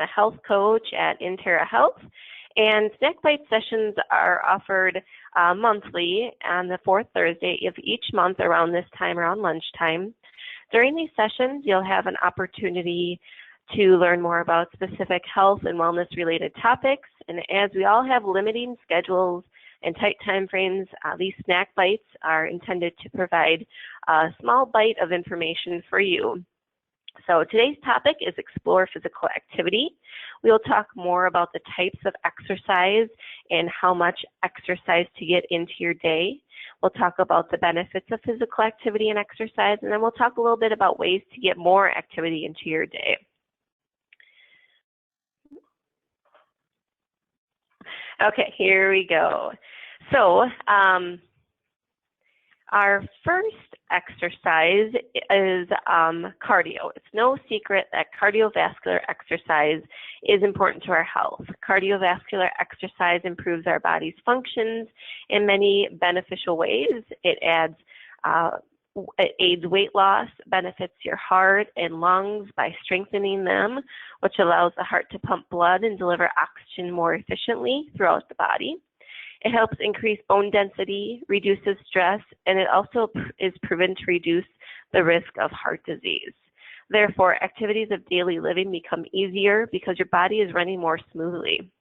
the health coach at Intera Health, and Snack Bite sessions are offered monthly on the fourth Thursday of each month around this time, around lunchtime. During these sessions, you'll have an opportunity to learn more about specific health and wellness related topics. And as we all have limiting schedules and tight time frames, these snack bites are intended to provide a small bite of information for you. So today's topic is explore physical activity. We'll talk more about the types of exercise and how much exercise to get into your day. We'll talk about the benefits of physical activity and exercise, and then we'll talk a little bit about ways to get more activity into your day. Okay, here we go. So our first exercise is cardio. It's no secret that cardiovascular exercise is important to our health. Cardiovascular exercise improves our body's functions in many beneficial ways. It aids weight loss, benefits your heart and lungs by strengthening them, which allows the heart to pump blood and deliver oxygen more efficiently throughout the body. It helps increase bone density, reduces stress, and it also is proven to reduce the risk of heart disease. Therefore, activities of daily living become easier because your body is running more smoothly.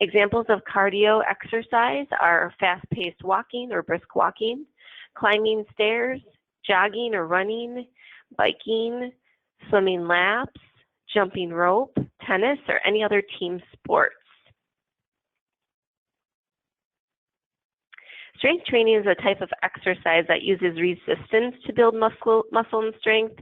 Examples of cardio exercise are fast-paced walking or brisk walking, climbing stairs, jogging or running, biking, swimming laps, jumping rope, tennis, or any other team sports. Strength training is a type of exercise that uses resistance to build muscle and strength.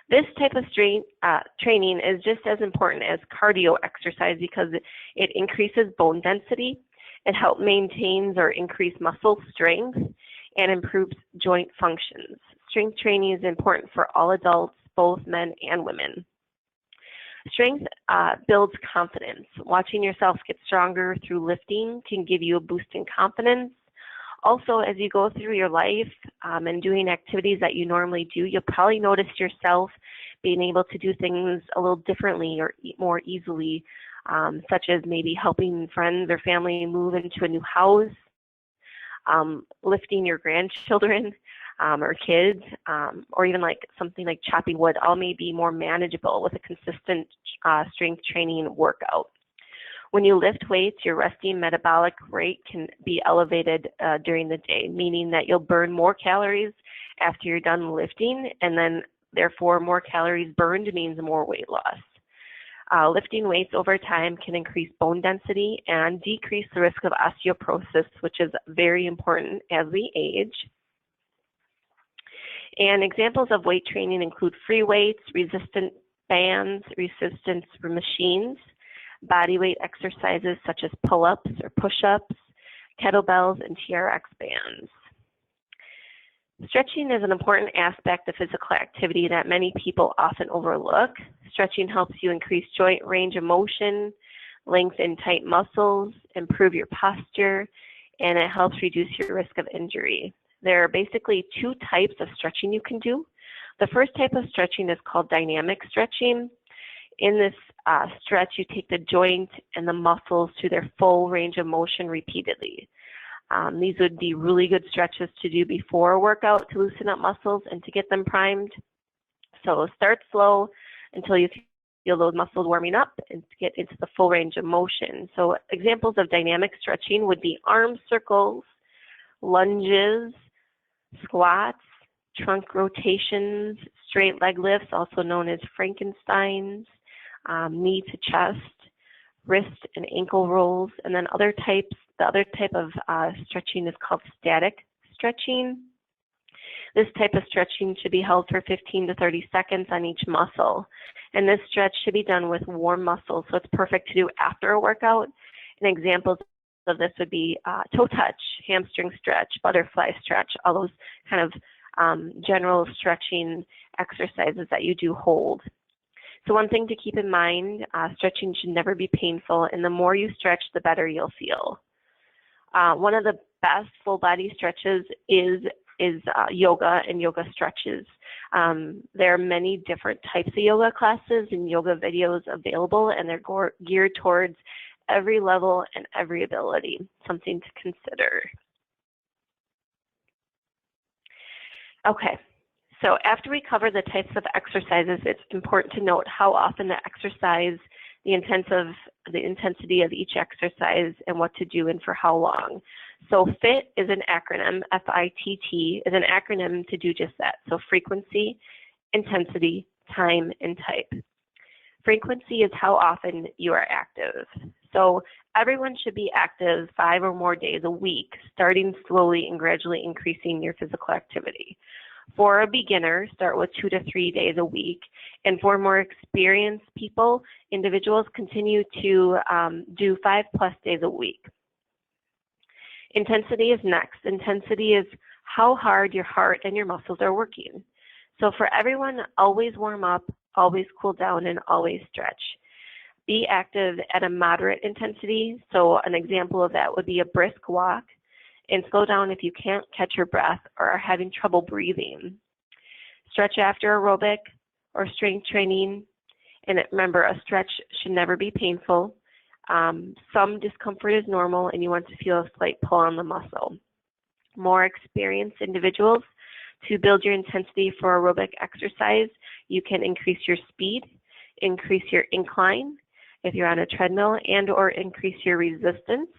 This type of training is just as important as cardio exercise because it increases bone density, it helps maintain or increase muscle strength, and improves joint functions. Strength training is important for all adults, both men and women. Strength builds confidence. Watching yourself get stronger through lifting can give you a boost in confidence. Also, as you go through your life and doing activities that you normally do, you'll probably notice yourself being able to do things a little differently or more easily, such as maybe helping friends or family move into a new house, lifting your grandchildren or kids, or even like something like chopping wood, all may be more manageable with a consistent strength training workout. When you lift weights, your resting metabolic rate can be elevated during the day, meaning that you'll burn more calories after you're done lifting, and then therefore more calories burned means more weight loss. Lifting weights over time can increase bone density and decrease the risk of osteoporosis, which is very important as we age. And examples of weight training include free weights, resistance bands, resistance machines, body weight exercises such as pull-ups or push-ups, kettlebells, and TRX bands. Stretching is an important aspect of physical activity that many people often overlook. Stretching helps you increase joint range of motion, lengthen tight muscles, improve your posture, and it helps reduce your risk of injury. There are basically two types of stretching you can do. The first type of stretching is called dynamic stretching. In this stretch, you take the joint and the muscles to their full range of motion repeatedly. These would be really good stretches to do before a workout to loosen up muscles and to get them primed. So start slow until you feel those muscles warming up and to get into the full range of motion. So examples of dynamic stretching would be arm circles, lunges, squats, trunk rotations, straight leg lifts, also known as Frankensteins, knee to chest, wrist and ankle rolls, and then the other type of stretching is called static stretching. This type of stretching should be held for 15 to 30 seconds on each muscle. And this stretch should be done with warm muscles, so it's perfect to do after a workout. And examples of this would be toe touch, hamstring stretch, butterfly stretch, all those kind of general stretching exercises that you do hold. So one thing to keep in mind, stretching should never be painful, and the more you stretch, the better you'll feel. One of the best full body stretches is yoga and yoga stretches. There are many different types of yoga classes and yoga videos available, and they're geared towards every level and every ability, something to consider. Okay, so after we cover the types of exercises, it's important to note how often the exercise, the intensity of each exercise, and what to do and for how long. So FIT is an acronym, F-I-T-T, is an acronym to do just that. So frequency, intensity, time, and type. Frequency is how often you are active. So everyone should be active 5 or more days a week, starting slowly and gradually increasing your physical activity. For a beginner, start with 2 to 3 days a week. And for more experienced people, individuals continue to do 5+ days a week. Intensity is next. Intensity is how hard your heart and your muscles are working. So for everyone, always warm up, always cool down, and always stretch. Be active at a moderate intensity. So an example of that would be a brisk walk, and slow down if you can't catch your breath or are having trouble breathing. Stretch after aerobic or strength training. And remember, a stretch should never be painful. Some discomfort is normal, and you want to feel a slight pull on the muscle. More experienced individuals, to build your intensity for aerobic exercise, you can increase your speed, increase your incline if you're on a treadmill, and or increase your resistance.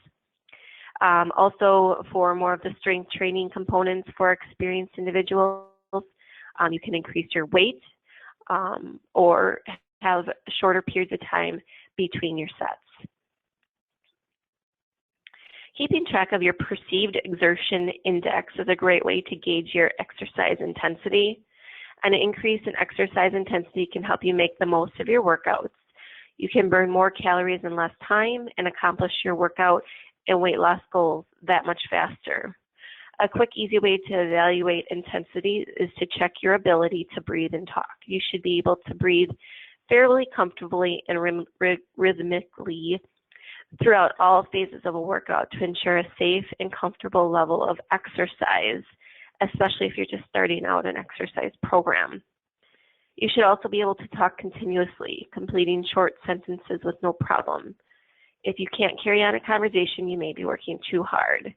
Also, for more of the strength training components for experienced individuals, you can increase your weight or have shorter periods of time between your sets. Keeping track of your perceived exertion index is a great way to gauge your exercise intensity. An increase in exercise intensity can help you make the most of your workouts. You can burn more calories in less time and accomplish your workout and weight loss goals that much faster. A quick, easy way to evaluate intensity is to check your ability to breathe and talk. You should be able to breathe fairly comfortably and rhythmically throughout all phases of a workout to ensure a safe and comfortable level of exercise, especially if you're just starting out an exercise program. You should also be able to talk continuously, completing short sentences with no problem. If you can't carry on a conversation, you may be working too hard.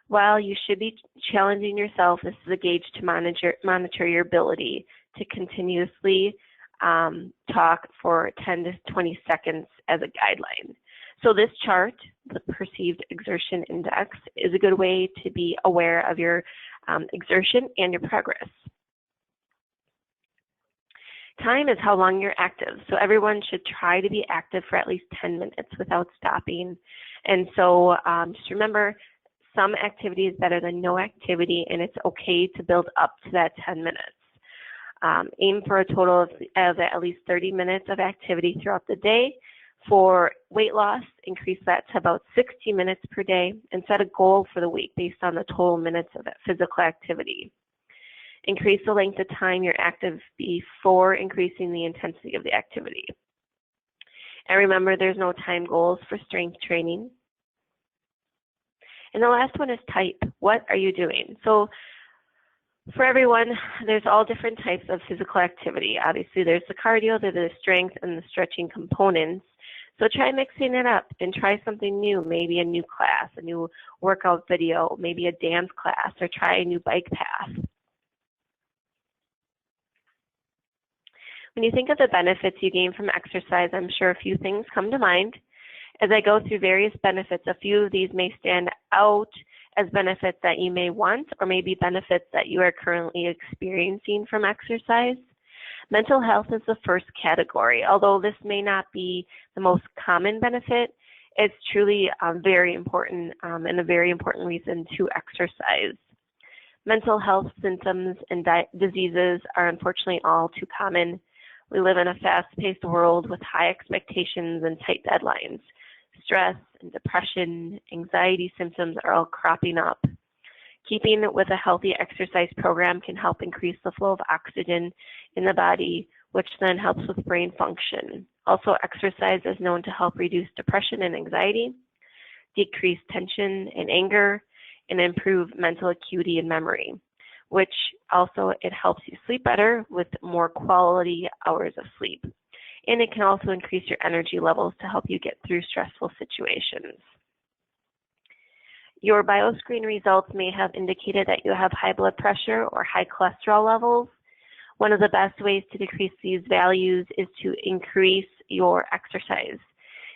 While you should be challenging yourself, this is a gauge to monitor your ability to continuously talk for 10 to 20 seconds as a guideline. So this chart, the perceived exertion index, is a good way to be aware of your exertion and your progress. Time is how long you're active. So everyone should try to be active for at least 10 minutes without stopping. And so just remember, some activity is better than no activity, and it's okay to build up to that 10 minutes. Aim for a total of at least 30 minutes of activity throughout the day. For weight loss, increase that to about 60 minutes per day and set a goal for the week based on the total minutes of physical activity. Increase the length of time you're active before increasing the intensity of the activity. And remember, there's no time goals for strength training. And the last one is type. What are you doing? So for everyone, there's all different types of physical activity. Obviously, there's the cardio, there's the strength, and the stretching components. So try mixing it up and try something new, maybe a new class, a new workout video, maybe a dance class, or try a new bike path. When you think of the benefits you gain from exercise, I'm sure a few things come to mind. As I go through various benefits, a few of these may stand out as benefits that you may want, or maybe benefits that you are currently experiencing from exercise. Mental health is the first category. Although this may not be the most common benefit, it's truly very important and a very important reason to exercise. Mental health symptoms and diseases are unfortunately all too common. We live in a fast-paced world with high expectations and tight deadlines. Stress and depression, anxiety symptoms are all cropping up. Keeping with a healthy exercise program can help increase the flow of oxygen in the body, which then helps with brain function. Also, exercise is known to help reduce depression and anxiety, decrease tension and anger, and improve mental acuity and memory. which also it helps you sleep better with more quality hours of sleep. And it can also increase your energy levels to help you get through stressful situations. Your bioscreen results may have indicated that you have high blood pressure or high cholesterol levels. One of the best ways to decrease these values is to increase your exercise.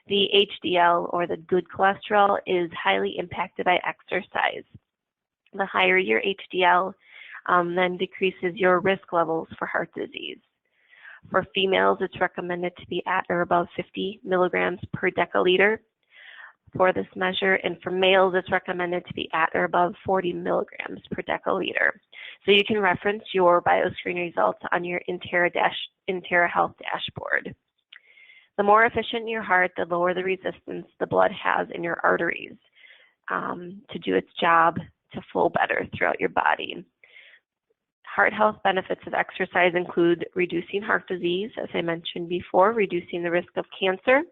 The HDL, or the good cholesterol, is highly impacted by exercise. The higher your HDL, then decreases your risk levels for heart disease. For females, it's recommended to be at or above 50 milligrams per deciliter for this measure, and for males, it's recommended to be at or above 40 milligrams per deciliter. So you can reference your bioscreen results on your Intera Health dashboard. The more efficient your heart, the lower the resistance the blood has in your arteries to do its job to flow better throughout your body. Heart health benefits of exercise include reducing heart disease, as I mentioned before, reducing the risk of cancer,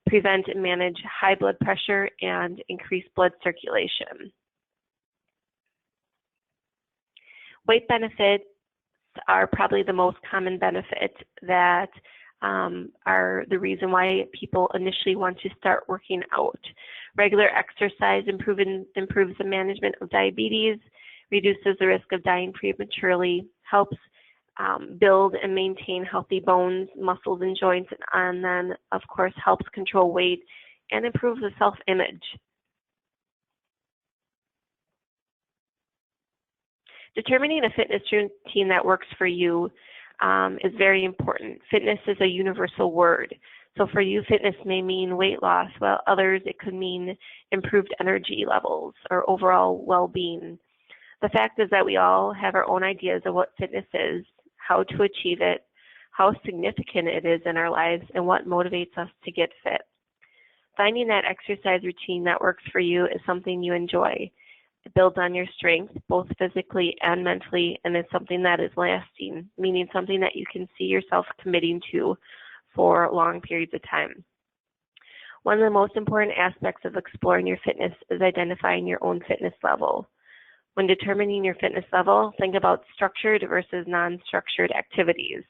prevent and manage high blood pressure, and increase blood circulation. Weight benefits are probably the most common benefit that are the reason why people initially want to start working out. Regular exercise improves the management of diabetes, reduces the risk of dying prematurely, helps build and maintain healthy bones, muscles, and joints, and then, of course, helps control weight and improve the self-image. Determining a fitness routine that works for you is very important. Fitness is a universal word. So for you, fitness may mean weight loss, while others, it could mean improved energy levels or overall well-being. The fact is that we all have our own ideas of what fitness is, how to achieve it, how significant it is in our lives, and what motivates us to get fit. Finding that exercise routine that works for you is something you enjoy. It builds on your strength, both physically and mentally, and is something that is lasting, meaning something that you can see yourself committing to for long periods of time. One of the most important aspects of exploring your fitness is identifying your own fitness level. When determining your fitness level, think about structured versus non-structured activities.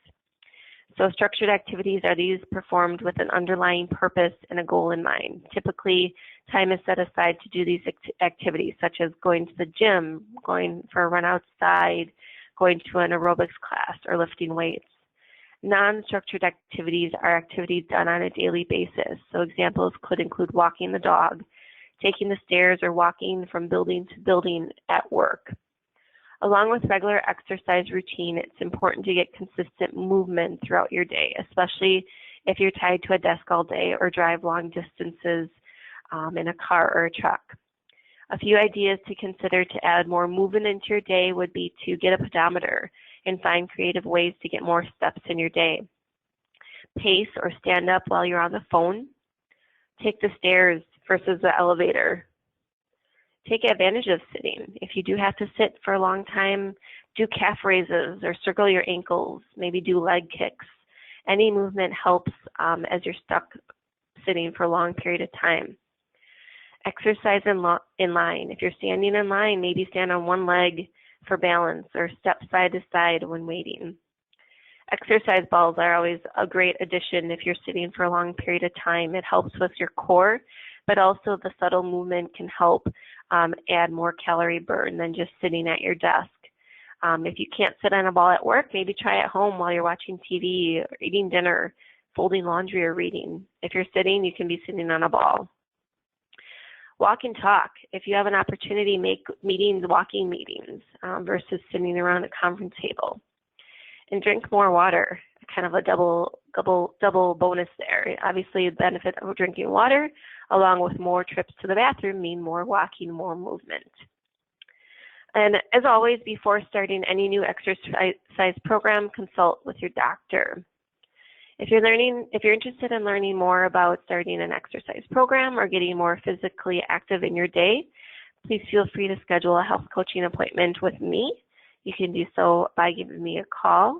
So structured activities are these performed with an underlying purpose and a goal in mind. Typically, time is set aside to do these activities, such as going to the gym, going for a run outside, going to an aerobics class, or lifting weights. Non-structured activities are activities done on a daily basis. So examples could include walking the dog, taking the stairs, or walking from building to building at work. Along with regular exercise routine, it's important to get consistent movement throughout your day, especially if you're tied to a desk all day or drive long distances in a car or a truck. A few ideas to consider to add more movement into your day would be to get a pedometer and find creative ways to get more steps in your day. Pace or stand up while you're on the phone. Take the stairs versus the elevator. Take advantage of sitting. If you do have to sit for a long time, do calf raises or circle your ankles, maybe do leg kicks. Any movement helps as you're stuck sitting for a long period of time. Exercise in line. If you're standing in line, maybe stand on one leg for balance or step side to side when waiting. Exercise balls are always a great addition if you're sitting for a long period of time. It helps with your core, but also the subtle movement can help add more calorie burn than just sitting at your desk. If you can't sit on a ball at work, maybe try at home while you're watching TV, or eating dinner, folding laundry, or reading. If you're sitting, you can be sitting on a ball. Walk and talk. If you have an opportunity, make meetings walking meetings versus sitting around a conference table. And drink more water, kind of a double bonus there. Obviously, the benefit of drinking water, along with more trips to the bathroom, mean more walking, more movement. And as always, before starting any new exercise program, consult with your doctor. If you're interested in learning more about starting an exercise program or getting more physically active in your day, please feel free to schedule a health coaching appointment with me. You can do so by giving me a call.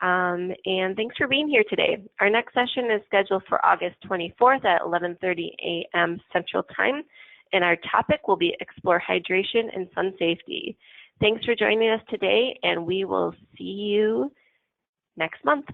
And thanks for being here today. Our next session is scheduled for August 24th at 11:30 a.m. Central Time, and our topic will be Explore Hydration and Sun Safety. Thanks for joining us today, and we will see you next month.